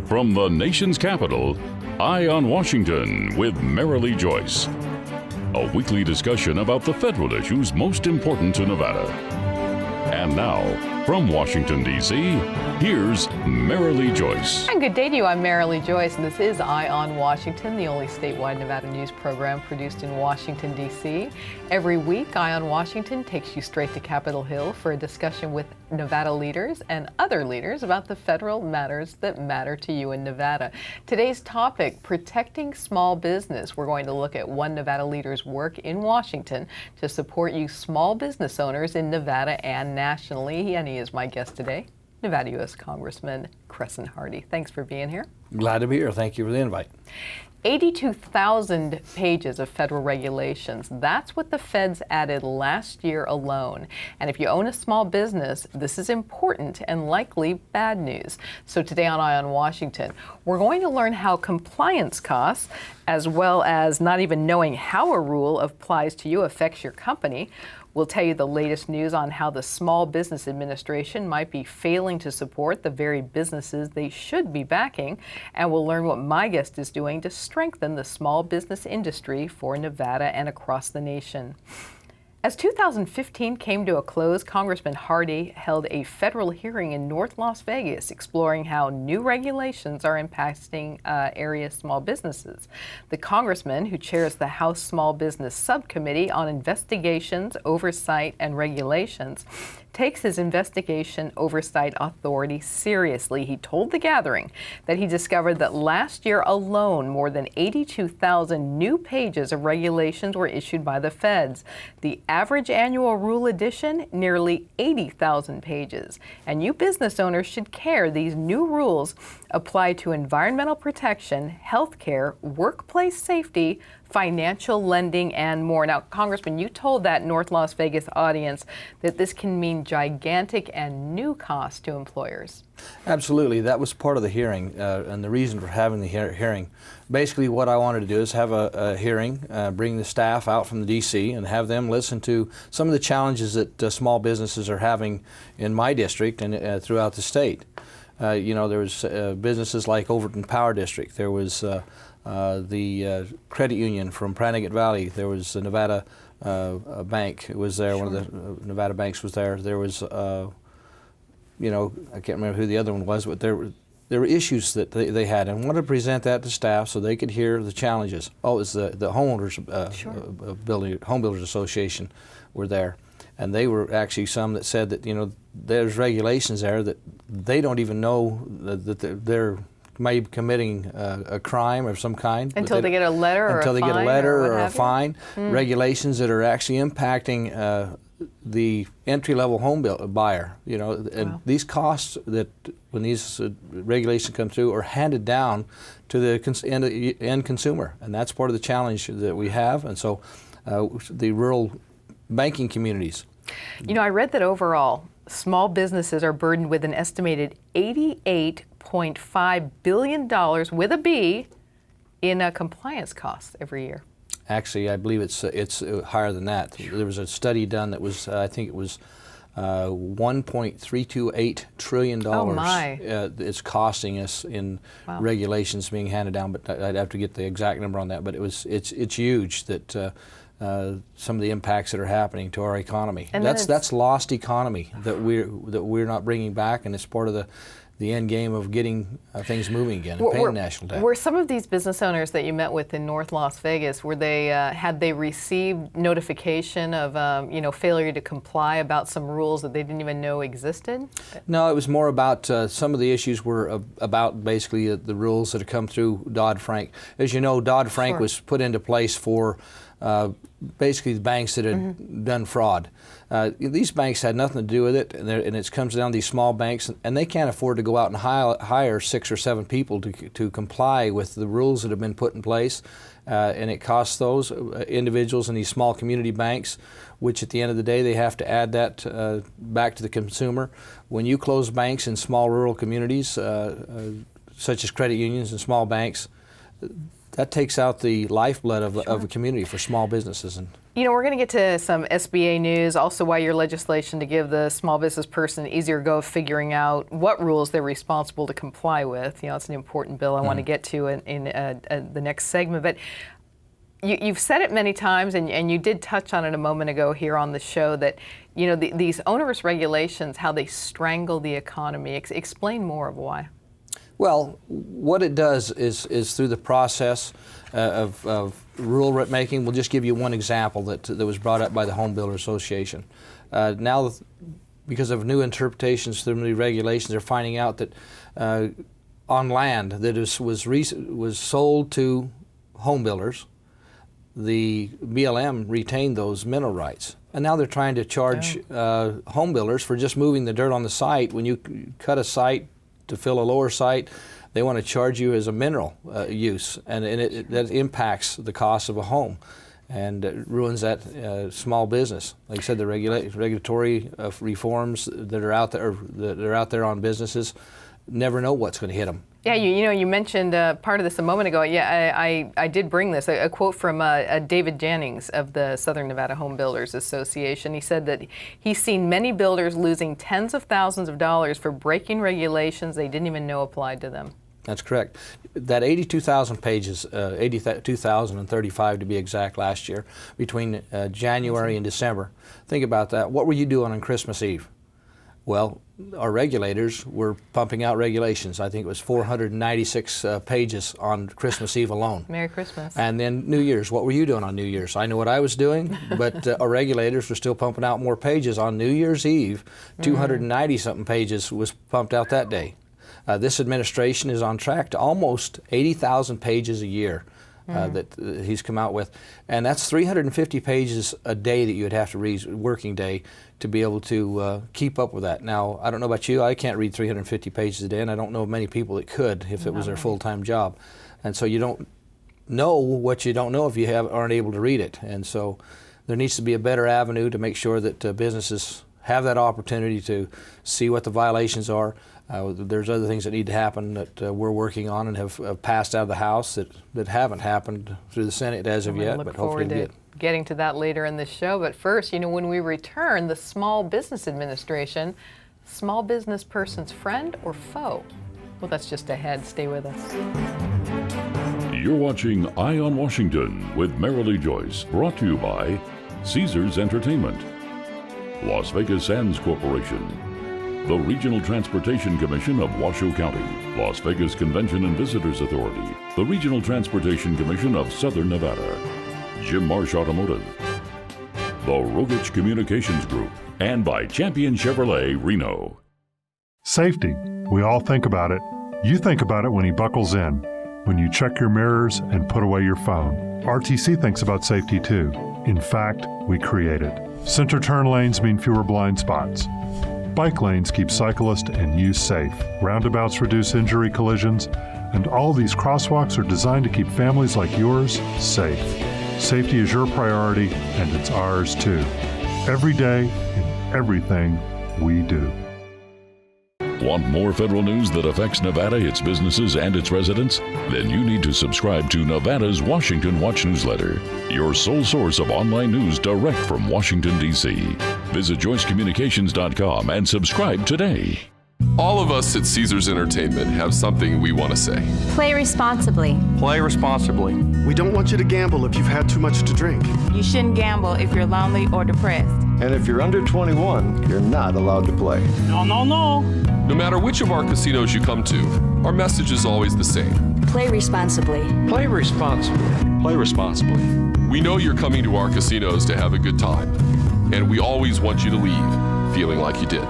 From the nation's capital, Eye on Washington with Marilee Joyce. A weekly discussion about the federal issues most important to Nevada. And now, from Washington, D.C., here's Marilee Joyce. And good day to you. I'm Marilee Joyce, and this is Eye on Washington, the only statewide Nevada news program produced in Washington, D.C. Every week, Eye on Washington takes you straight to Capitol Hill for a discussion with Nevada leaders and other leaders about the federal matters that matter to you in Nevada. Today's topic, protecting small business. We're going to look at one Nevada leader's work in Washington to support you small business owners in Nevada and nationally. And he is my guest today, Nevada U.S. Congressman Cresent Hardy. Thanks for being here. Glad to be here. Thank you for the invite. 82,000 pages of federal regulations. That's what the feds added last year alone. And if you own a small business, this is important and likely bad news. So today on Eye on Washington, we're going to learn how compliance costs, as well as not even knowing how a rule applies to you affects your company. We'll tell you the latest news on how the Small Business Administration might be failing to support the very businesses they should be backing. And we'll learn what my guest is doing to strengthen the small business industry for Nevada and across the nation. As 2015 came to a close, Congressman Hardy held a federal hearing in North Las Vegas exploring how new regulations are impacting area small businesses. The congressman, who chairs the House Small Business Subcommittee on Investigations, Oversight, and Regulations, takes his investigation oversight authority seriously. He told the gathering that he discovered that last year alone, more than 82,000 new pages of regulations were issued by the feds. The average annual rule edition, nearly 80,000 pages. And you business owners should care. These new rules apply to environmental protection, healthcare, workplace safety, financial lending, and more. Now, Congressman, you told that North Las Vegas audience that this can mean gigantic and new costs to employers. Absolutely. That was part of the hearing and the reason for having the hearing. Basically, what I wanted to do is have a hearing, bring the staff out from the D.C. and have them listen to some of the challenges that small businesses are having in my district and throughout the state. You know, there was businesses like Overton Power District. There was the credit union from Pranigat Valley. There was the Nevada Bank was there. Sure. One of the Nevada banks was there. There was, you know, I can't remember who the other one was, but there were issues that they had, and wanted to present that to staff so they could hear the challenges. Oh, it was the homeowners home builders association were there, and they were actually some that said that, you know, there's regulations there that they don't even know that they're maybe committing a crime of some kind. Until they get a letter or a fine? Until they get a letter or a fine. Regulations that are actually impacting the entry-level home buyer. You know, and wow. These costs that, when these regulations come through, are handed down to the end consumer. And that's part of the challenge that we have. And so the rural banking communities. You know, I read that overall, small businesses are burdened with an estimated $88.5 billion with a B in compliance costs every year. Actually, I believe it's higher than that. There was a study done that was, I think it was $1.328 trillion. Oh my. It's costing us in regulations being handed down, but I'd have to get the exact number on that. But it's huge that some of the impacts that are happening to our economy. And that's lost economy that we're not bringing back, and it's part of the end game of getting things moving again and paying national debt. Were some of these business owners that you met with in North Las Vegas, were they had they received notification of you know, failure to comply about some rules that they didn't even know existed? No, it was more about some of the issues were about basically the rules that have come through Dodd-Frank. As you know, Dodd-Frank was put into place for basically the banks that had done fraud. These banks had nothing to do with it, and it comes down to these small banks, and they can't afford to go out and hire 6 or 7 people to comply with the rules that have been put in place, and it costs those individuals in these small community banks, which at the end of the day they have to add that back to the consumer. When you close banks in small rural communities, such as credit unions and small banks, that takes out the lifeblood of a community for small businesses. And You know, we're going to get to some SBA news, also why your legislation to give the small business person an easier go of figuring out what rules they're responsible to comply with. You know, it's an important bill I want to get to in the next segment. But you've said it many times, and you did touch on it a moment ago here on the show, that, you know, these onerous regulations, how they strangle the economy. Explain more of why. Well, what it does is through the process of rule making. We'll just give you one example that was brought up by the Home Builder Association. Now, because of new interpretations through new regulations, they're finding out that on land that was sold to home builders, the BLM retained those mineral rights. And now they're trying to charge home builders for just moving the dirt on the site. When you cut a site to fill a lower site, they want to charge you as a mineral use, and that impacts the cost of a home, and it ruins that small business. Like I said, the regulatory reforms that are out there on businesses never know what's going to hit them. Yeah, you know, you mentioned part of this a moment ago. Yeah, I did bring this, a quote from David Jennings of the Southern Nevada Home Builders Association. He said that he's seen many builders losing tens of thousands of dollars for breaking regulations they didn't even know applied to them. That's correct. That 82,000 pages, 82,035 to be exact, last year, between January and December. Think about that. What were you doing on Christmas Eve? Well, our regulators were pumping out regulations. I think it was 496 pages on Christmas Eve alone. Merry Christmas. And then New Year's. What were you doing on New Year's? I know what I was doing, but our regulators were still pumping out more pages on New Year's Eve. 290-something pages was pumped out that day. This administration is on track to almost 80,000 pages a year that he's come out with. And that's 350 pages a day that you would have to read, working day, to be able to keep up with that. Now, I don't know about you, I can't read 350 pages a day, and I don't know of many people that could if it was their full-time job. And so you don't know what you don't know if you aren't able to read it. And so there needs to be a better avenue to make sure that businesses have that opportunity to see what the violations are. There's other things that need to happen that we're working on and have passed out of the House that haven't happened through the Senate as of yet, but hopefully we'll get. Getting to that later in the show. But first, you know, when we return, the Small Business Administration, small business person's friend or foe? Well, that's just ahead. Stay with us. You're watching Eye on Washington with Marilee Joyce, brought to you by Caesars Entertainment, Las Vegas Sands Corporation, the Regional Transportation Commission of Washoe County, Las Vegas Convention and Visitors Authority, the Regional Transportation Commission of Southern Nevada, Jim Marsh Automotive, the Rogich Communications Group, and by Champion Chevrolet Reno. Safety. We all think about it. You think about it when he buckles in, when you check your mirrors and put away your phone. RTC thinks about safety too. In fact, we create it. Center turn lanes mean fewer blind spots. Bike lanes keep cyclists and you safe. Roundabouts reduce injury collisions, and all these crosswalks are designed to keep families like yours safe. Safety is your priority, and it's ours too. Every day, in everything we do. Want more federal news that affects Nevada, its businesses, and its residents? Then you need to subscribe to Nevada's Washington Watch newsletter, your sole source of online news direct from Washington, D.C. Visit joycecommunications.com and subscribe today. All of us at Caesars Entertainment have something we want to say. Play responsibly. Play responsibly. We don't want you to gamble if you've had too much to drink. You shouldn't gamble if you're lonely or depressed. And if you're under 21, you're not allowed to play. No. No matter which of our casinos you come to, our message is always the same. Play responsibly. Play responsibly. Play responsibly. We know you're coming to our casinos to have a good time, and we always want you to leave feeling like you did.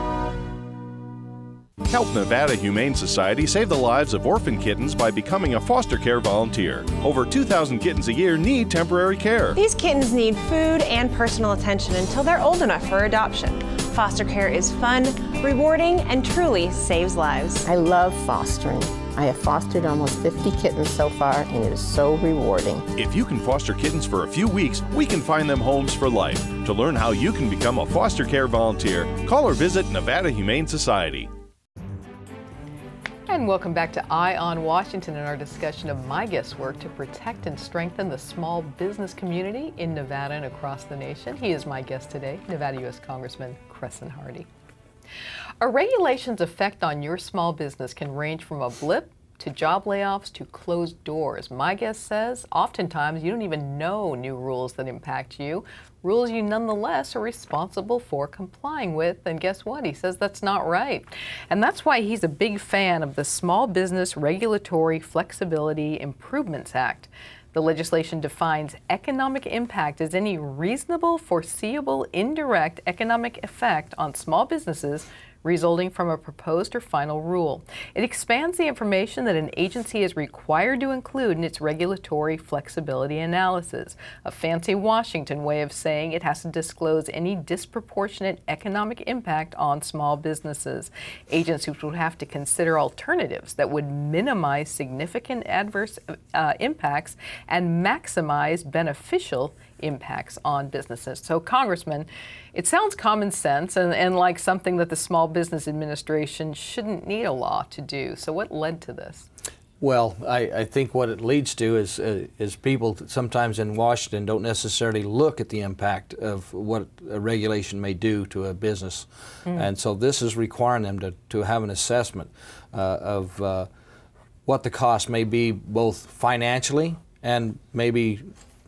Help Nevada Humane Society save the lives of orphan kittens by becoming a foster care volunteer. Over 2,000 kittens a year need temporary care. These kittens need food and personal attention until they're old enough for adoption. Foster care is fun, rewarding, and truly saves lives. I love fostering. I have fostered almost 50 kittens so far, and it is so rewarding. If you can foster kittens for a few weeks, we can find them homes for life. To learn how you can become a foster care volunteer, call or visit Nevada Humane Society. And welcome back to Eye on Washington and our discussion of my guest's work to protect and strengthen the small business community in Nevada and across the nation. He is my guest today, Nevada U.S. Congressman Cresent Hardy. A regulation's effect on your small business can range from a blip to job layoffs to closed doors. My guest says oftentimes you don't even know new rules that impact you, rules you nonetheless are responsible for complying with. And guess what? He says that's not right. And that's why he's a big fan of the Small Business Regulatory Flexibility Improvements Act. The legislation defines economic impact as any reasonable, foreseeable, indirect economic effect on small businesses resulting from a proposed or final rule. It expands the information that an agency is required to include in its regulatory flexibility analysis, a fancy Washington way of saying it has to disclose any disproportionate economic impact on small businesses. Agencies would have to consider alternatives that would minimize significant adverse impacts and maximize beneficial impacts on businesses. So, Congressman, it sounds common sense and like something that the Small Business Administration shouldn't need a law to do. So what led to this? Well, I think what it leads to is people sometimes in Washington don't necessarily look at the impact of what a regulation may do to a business. And so this is requiring them to have an assessment of what the cost may be both financially and maybe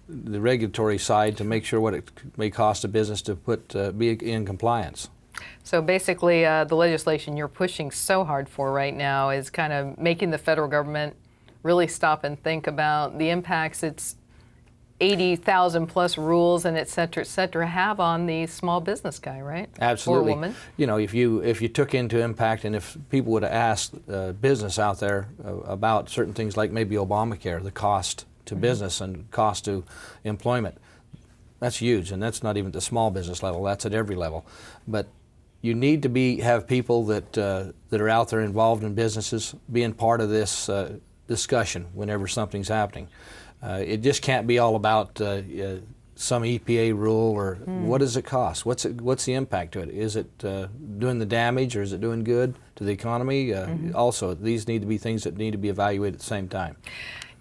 the regulatory side to make sure what it may cost a business to be in compliance. So basically, the legislation you're pushing so hard for right now is kind of making the federal government really stop and think about the impacts its 80,000 plus rules and et cetera, have on the small business guy, right? Absolutely. Or woman. You know, if you took into impact, and if people would have asked business out there about certain things like maybe Obamacare, the cost to business and cost to employment, that's huge, and that's not even at the small business level, that's at every level. But you need to have people that are out there involved in businesses being part of this discussion whenever something's happening. It just can't be all about some EPA rule or what does it cost? What's the impact to it? Is it doing the damage or is it doing good to the economy? Also, these need to be things that need to be evaluated at the same time.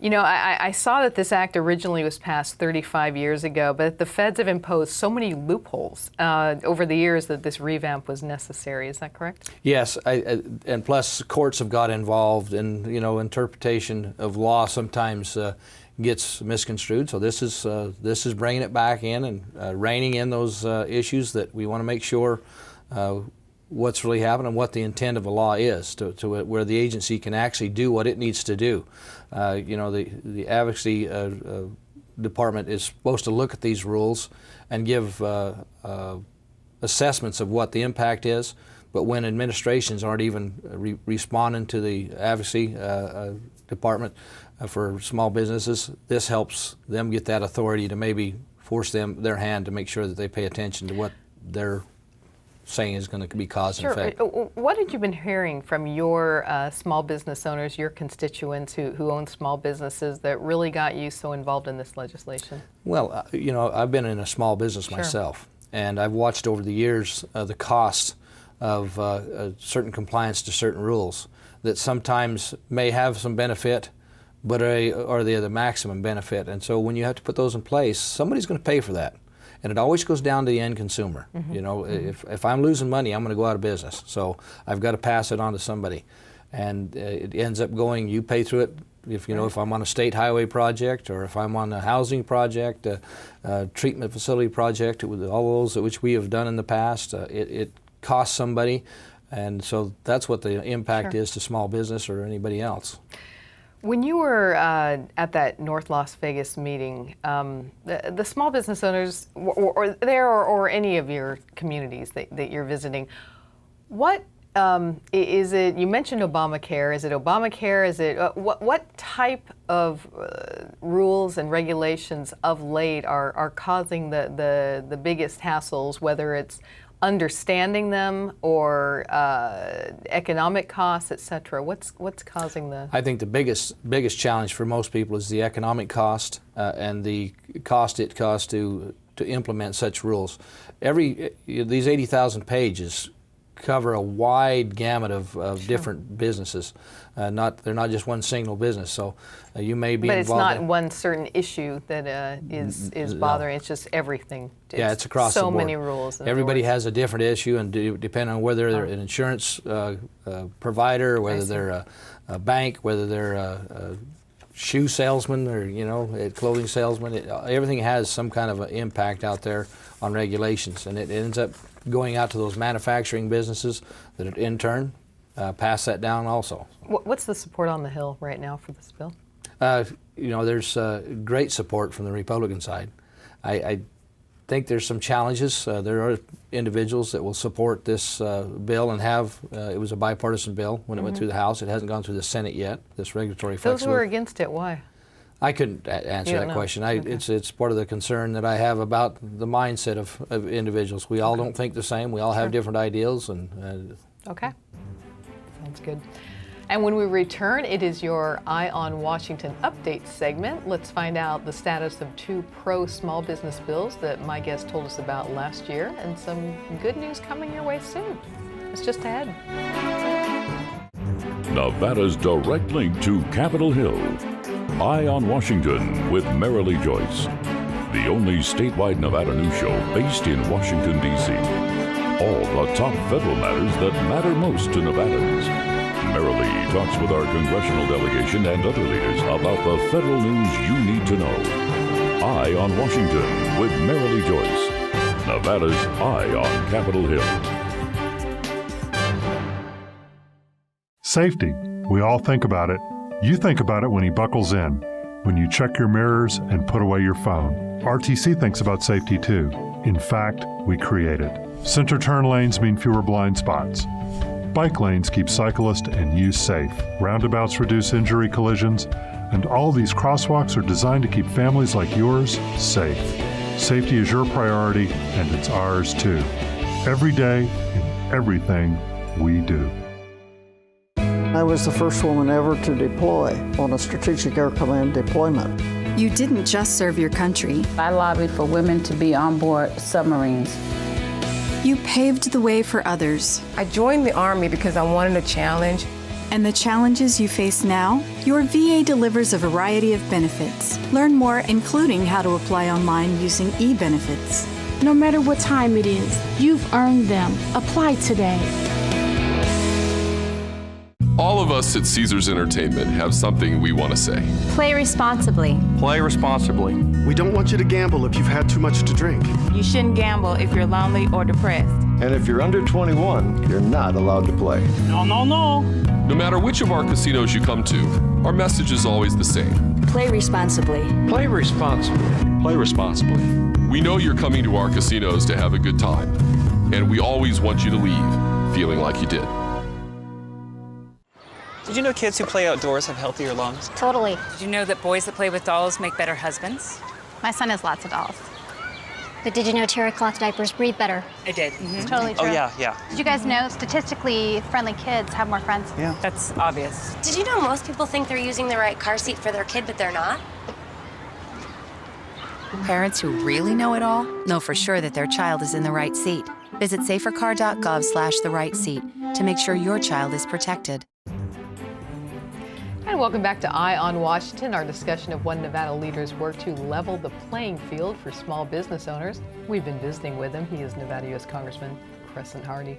You know, I saw that this act originally was passed 35 years ago, but the feds have imposed so many loopholes over the years that this revamp was necessary. Is that correct? Yes, and plus courts have got involved, and interpretation of law sometimes gets misconstrued. So this is bringing it back in and reining in those issues that we want to make sure what's really happening and what the intent of the law is to where the agency can actually do what it needs to do. The advocacy department is supposed to look at these rules and give assessments of what the impact is, but when administrations aren't even responding to the advocacy department for small businesses, this helps them get that authority to maybe force their hand to make sure that they pay attention to what they're saying is going to be cause and effect. What have you been hearing from your small business owners, your constituents who own small businesses that really got you so involved in this legislation? Well, I've been in a small business myself, and I've watched over the years the cost of certain compliance to certain rules that sometimes may have some benefit, but are they the maximum benefit? And so when you have to put those in place, somebody's going to pay for that. And it always goes down to the end consumer. If I'm losing money, I'm going to go out of business. So I've got to pass it on to somebody. And it ends up going, you pay through it. If I'm on a state highway project, or if I'm on a housing project, a treatment facility project, with all those which we have done in the past, it costs somebody. And so that's what the impact is to small business or anybody else. When you were at that North Las Vegas meeting, the small business owners, or any of your communities that you're visiting, what is it? You mentioned Obamacare. Is it Obamacare? Is it what type of rules and regulations of late are causing the biggest hassles? Whether it's understanding them or economic costs, et cetera. What's causing the? I think the biggest challenge for most people is the economic cost and the cost it costs to implement such rules. These 80,000 pages cover a wide gamut of different businesses. They're not just one single business. So you may be But it's involved not one certain issue that is bothering. It's just everything. It's across the board. So many rules. Everybody has a different issue, and depending on whether they're an insurance provider, whether they're a bank, whether they're a shoe salesman or a clothing salesman, everything has some kind of an impact out there on regulations, and it ends up going out to those manufacturing businesses that in turn pass that down also. What's the support on the Hill right now for this bill? There's great support from the Republican side. I think there's some challenges. There are individuals that will support this bill and it was a bipartisan bill when it went through the House. It hasn't gone through the Senate yet, this regulatory flexibility. Those who are against it, why? I couldn't answer that question. It's part of the concern that I have about the mindset of individuals. We all don't think the same. We all have different ideals. Okay. Sounds good. And when we return, it is your Eye on Washington update segment. Let's find out the status of 2 pro-small business bills that my guest told us about last year, and some good news coming your way soon. It's just ahead. Nevada's direct link to Capitol Hill. Eye on Washington with Marilee Joyce, the only statewide Nevada news show based in Washington, D.C. All the top federal matters that matter most to Nevadans. Marilee talks with our congressional delegation and other leaders about the federal news you need to know. Eye on Washington with Marilee Joyce, Nevada's Eye on Capitol Hill. Safety. We all think about it. You think about it when he buckles in, when you check your mirrors and put away your phone. RTC thinks about safety too. In fact, we create it. Center turn lanes mean fewer blind spots. Bike lanes keep cyclists and you safe. Roundabouts reduce injury collisions, and all these crosswalks are designed to keep families like yours safe. Safety is your priority, and it's ours too. Every day, in everything we do. I was the first woman ever to deploy on a Strategic Air Command deployment. You didn't just serve your country. I lobbied for women to be on board submarines. You paved the way for others. I joined the Army because I wanted a challenge. And the challenges you face now? Your VA delivers a variety of benefits. Learn more, including how to apply online using e-benefits. No matter what time it is, you've earned them. Apply today. All of us at Caesars Entertainment have something we want to say. Play responsibly. Play responsibly. We don't want you to gamble if you've had too much to drink. You shouldn't gamble if you're lonely or depressed. And if you're under 21, you're not allowed to play. No, no, no. No matter which of our casinos you come to, our message is always the same. Play responsibly. Play responsibly. Play responsibly. We know you're coming to our casinos to have a good time, and we always want you to leave feeling like you did. Did you know kids who play outdoors have healthier lungs? Totally. Did you know that boys that play with dolls make better husbands? My son has lots of dolls. But did you know terry cloth diapers breathe better? I did. It's totally true. Oh, yeah. Did you guys know statistically friendly kids have more friends? Yeah. That's obvious. Did you know most people think they're using the right car seat for their kid, but they're not? Parents who really know it all know for sure that their child is in the right seat. Visit safercar.gov/the-right-seat to make sure your child is protected. And welcome back to Eye on Washington, our discussion of one Nevada leader's work to level the playing field for small business owners. We've been visiting with him. He is Nevada U.S. Congressman Cresent Hardy.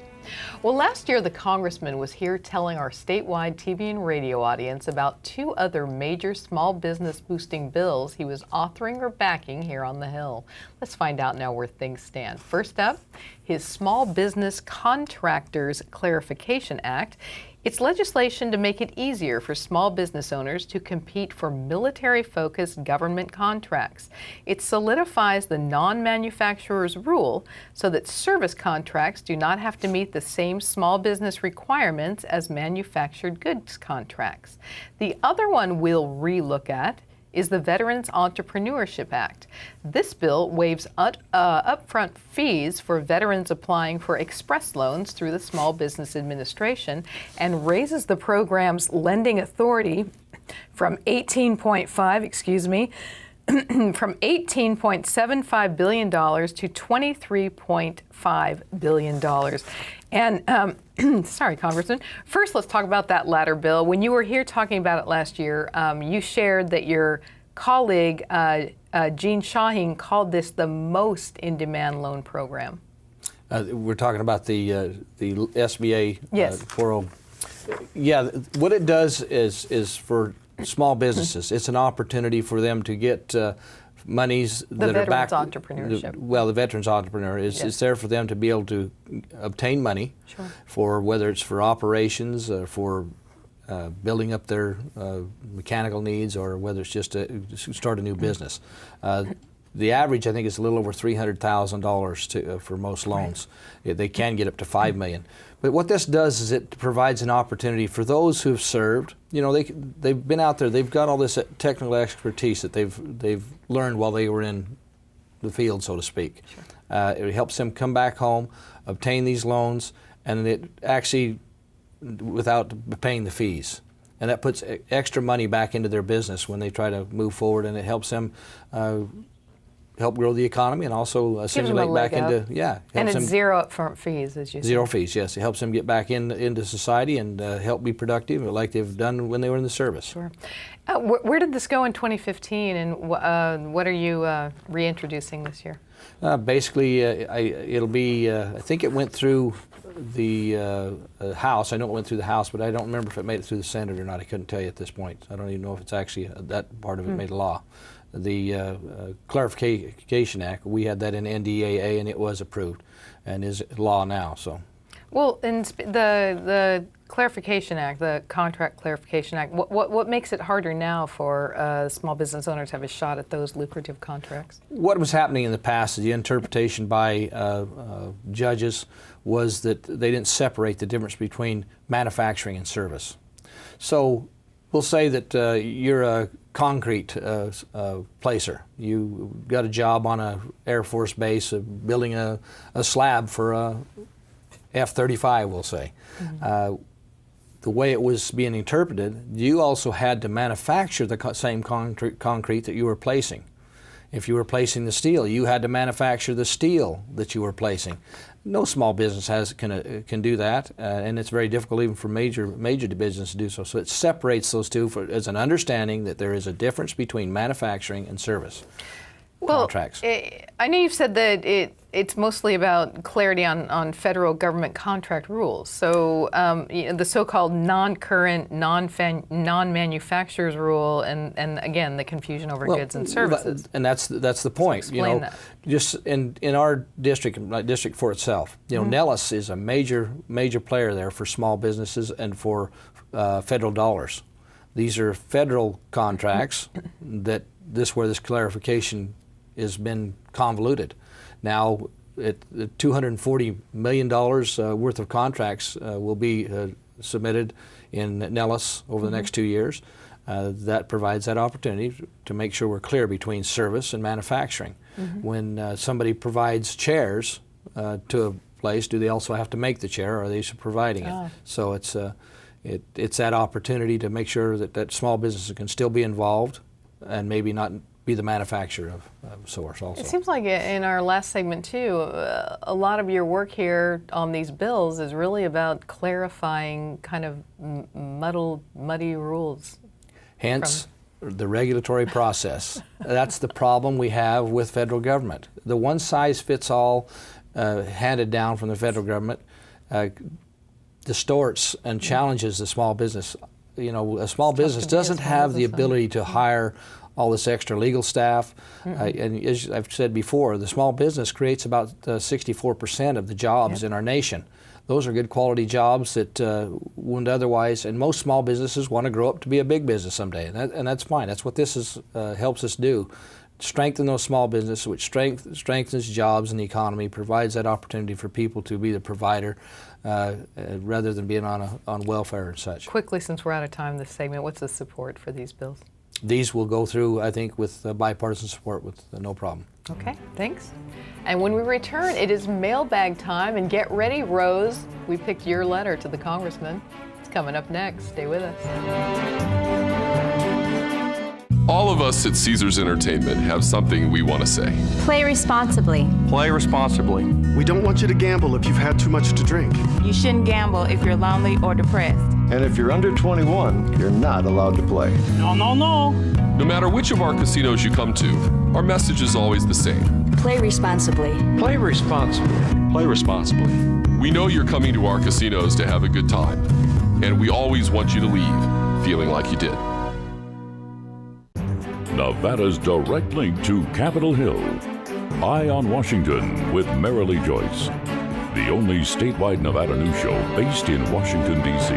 Well, last year the congressman was here telling our statewide TV and radio audience about 2 other major small business boosting bills he was authoring or backing here on the Hill. Let's find out now where things stand. First up, his Small Business Contractors Clarification Act. It's legislation to make it easier for small business owners to compete for military-focused government contracts. It solidifies the non-manufacturer's rule so that service contracts do not have to meet the same small business requirements as manufactured goods contracts. The other one we'll re-look at is the Veterans Entrepreneurship Act. This bill waives upfront fees for veterans applying for express loans through the Small Business Administration and raises the program's lending authority from $18.75 billion to $23.5 billion. And sorry, Congressman. First, let's talk about that latter bill. When you were here talking about it last year, you shared that your colleague, Jean Shaheen, called this the most in-demand loan program. We're talking about the SBA yes. 40. Yeah, what it does is for small businesses, it's an opportunity for them to get monies that are back. The veterans entrepreneurship. The veterans entrepreneur is yes. it's there for them to be able to obtain money sure. for whether it's for operations, for building up their mechanical needs, or whether it's just to start a new business. The average, I think, is a little over $300,000 for most loans. Right. They can get up to $5 million. But what this does is it provides an opportunity for those who've served. You know, they've been out there. They've got all this technical expertise that they've learned while they were in the field, so to speak. Sure. It helps them come back home, obtain these loans, and it actually, without paying the fees. And that puts extra money back into their business when they try to move forward, and it helps them help grow the economy and also simulate back into, and it's zero upfront fees, as you said. Zero fees, yes. It helps them get back into society and help be productive like they've done when they were in the service. Sure. Where did this go in 2015, and what are you reintroducing this year? Basically, it'll be, I think it went through the House. I know it went through the House, but I don't remember if it made it through the Senate or not. I couldn't tell you at this point. I don't even know if it's actually that part of it made law. The Clarification Act, we had that in NDAA, and it was approved and is law now. So, well, in the Clarification Act, the Contract Clarification Act, what makes it harder now for small business owners to have a shot at those lucrative contracts? What was happening in the past, the interpretation by judges was that they didn't separate the difference between manufacturing and service. So we'll say that you're a concrete placer. You got a job on a Air Force base building a slab for a F-35, we'll say. Mm-hmm. The way it was being interpreted, you also had to manufacture the same concrete that you were placing. If you were placing the steel, you had to manufacture the steel that you were placing. No small business can do that, and it's very difficult even for major business to do so. So it separates those two as an understanding that there is a difference between manufacturing and service contracts. I know you've said that it's mostly about clarity on federal government contract rules. So the so-called non-current, non-manufacturers rule, and again the confusion over goods and services. And that's the point. So explain that. Just in our district, district for itself, Nellis is a major player there for small businesses and for federal dollars. These are federal contracts where this clarification has been convoluted. Now, $240 million worth of contracts will be submitted in Nellis over the next 2 years. That provides that opportunity to make sure we're clear between service and manufacturing. When somebody provides chairs to a place, do they also have to make the chair, or are they providing it? So it's that opportunity to make sure that small businesses can still be involved and maybe not be the manufacturer of source also. It seems like in our last segment too, a lot of your work here on these bills is really about clarifying kind of muddy rules. Hence the regulatory process. That's the problem we have with federal government. The one-size-fits-all handed down from the federal government distorts and challenges the small business. You know, a small business doesn't have the ability to hire all this extra legal staff. And as I've said before, the small business creates about 64% of the jobs in our nation. Those are good quality jobs that wouldn't otherwise, and most small businesses want to grow up to be a big business someday, and that's fine. That's what this helps us do. Strengthen those small businesses, which strengthens jobs in the economy, provides that opportunity for people to be the provider rather than being on welfare and such. Quickly, since we're out of time this segment, what's the support for these bills? These will go through, I think, with bipartisan support with no problem. Okay, thanks. And when we return, it is mailbag time, and get ready, Rose. We picked your letter to the congressman. It's coming up next. Stay with us. All of us at Caesars Entertainment have something we want to say. Play responsibly. Play responsibly. We don't want you to gamble if you've had too much to drink. You shouldn't gamble if you're lonely or depressed. And if you're under 21, you're not allowed to play. No, no, no. No matter which of our casinos you come to, our message is always the same. Play responsibly. Play responsibly. Play responsibly. We know you're coming to our casinos to have a good time, and we always want you to leave feeling like you did. Nevada's direct link to Capitol Hill. Eye on Washington with Marilee Joyce. The only statewide Nevada news show based in Washington, D.C.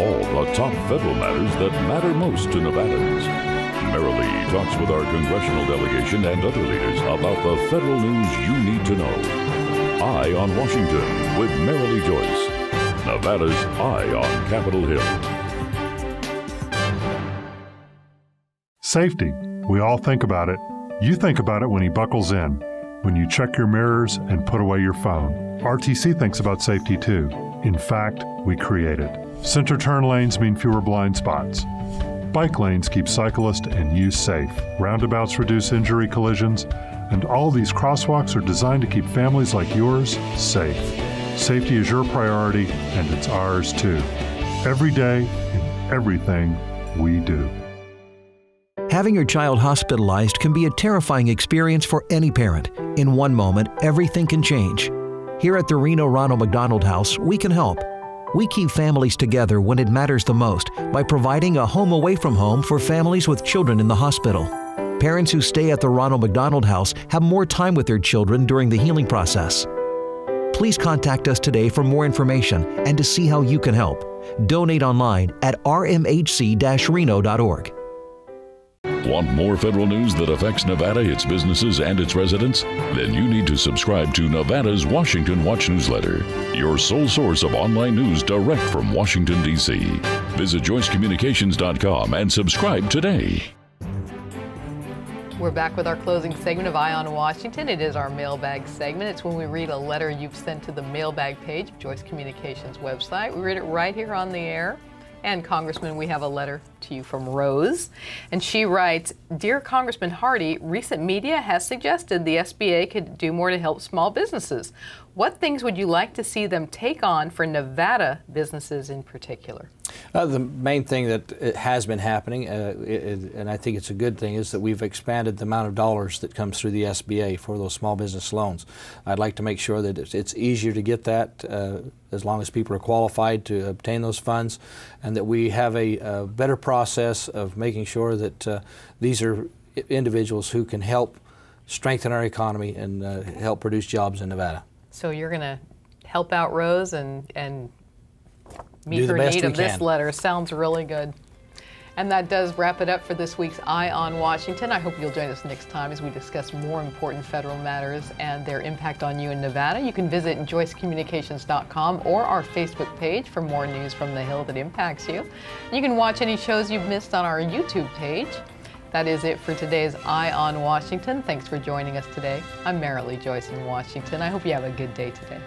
All the top federal matters that matter most to Nevadans. Marilee talks with our congressional delegation and other leaders about the federal news you need to know. Eye on Washington with Marilee Joyce. Nevada's Eye on Capitol Hill. Safety. We all think about it. You think about it when he buckles in, when you check your mirrors and put away your phone. RTC thinks about safety too. In fact, we create it. Center turn lanes mean fewer blind spots. Bike lanes keep cyclists and you safe. Roundabouts reduce injury collisions. And all these crosswalks are designed to keep families like yours safe. Safety is your priority, and it's ours too. Every day, in everything we do. Having your child hospitalized can be a terrifying experience for any parent. In one moment, everything can change. Here at the Reno Ronald McDonald House, we can help. We keep families together when it matters the most by providing a home away from home for families with children in the hospital. Parents who stay at the Ronald McDonald House have more time with their children during the healing process. Please contact us today for more information and to see how you can help. Donate online at rmhc-reno.org. Want more federal news that affects Nevada, its businesses, and its residents? Then you need to subscribe to Nevada's Washington Watch newsletter, your sole source of online news direct from Washington, D.C. Visit joycecommunications.com and subscribe today. We're back with our closing segment of Eye on Washington. It is our mailbag segment. It's when we read a letter you've sent to the mailbag page of Joyce Communications website. We read it right here on the air. And Congressman, we have a letter to you from Rose. And she writes, Dear Congressman Hardy, recent media has suggested the SBA could do more to help small businesses. What things would you like to see them take on for Nevada businesses in particular? The main thing that has been happening, and I think it's a good thing, is that we've expanded the amount of dollars that comes through the SBA for those small business loans. I'd like to make sure that it's easier to get that as long as people are qualified to obtain those funds, and that we have a better process of making sure that these are individuals who can help strengthen our economy and help produce jobs in Nevada. So you're going to help out Rose and meet her need of this letter. Sounds really good. And that does wrap it up for this week's Eye on Washington. I hope you'll join us next time as we discuss more important federal matters and their impact on you in Nevada. You can visit joycecommunications.com or our Facebook page for more news from the Hill that impacts you. You can watch any shows you've missed on our YouTube page. That is it for today's Eye on Washington. Thanks for joining us today. I'm Marilee Joyce in Washington. I hope you have a good day today.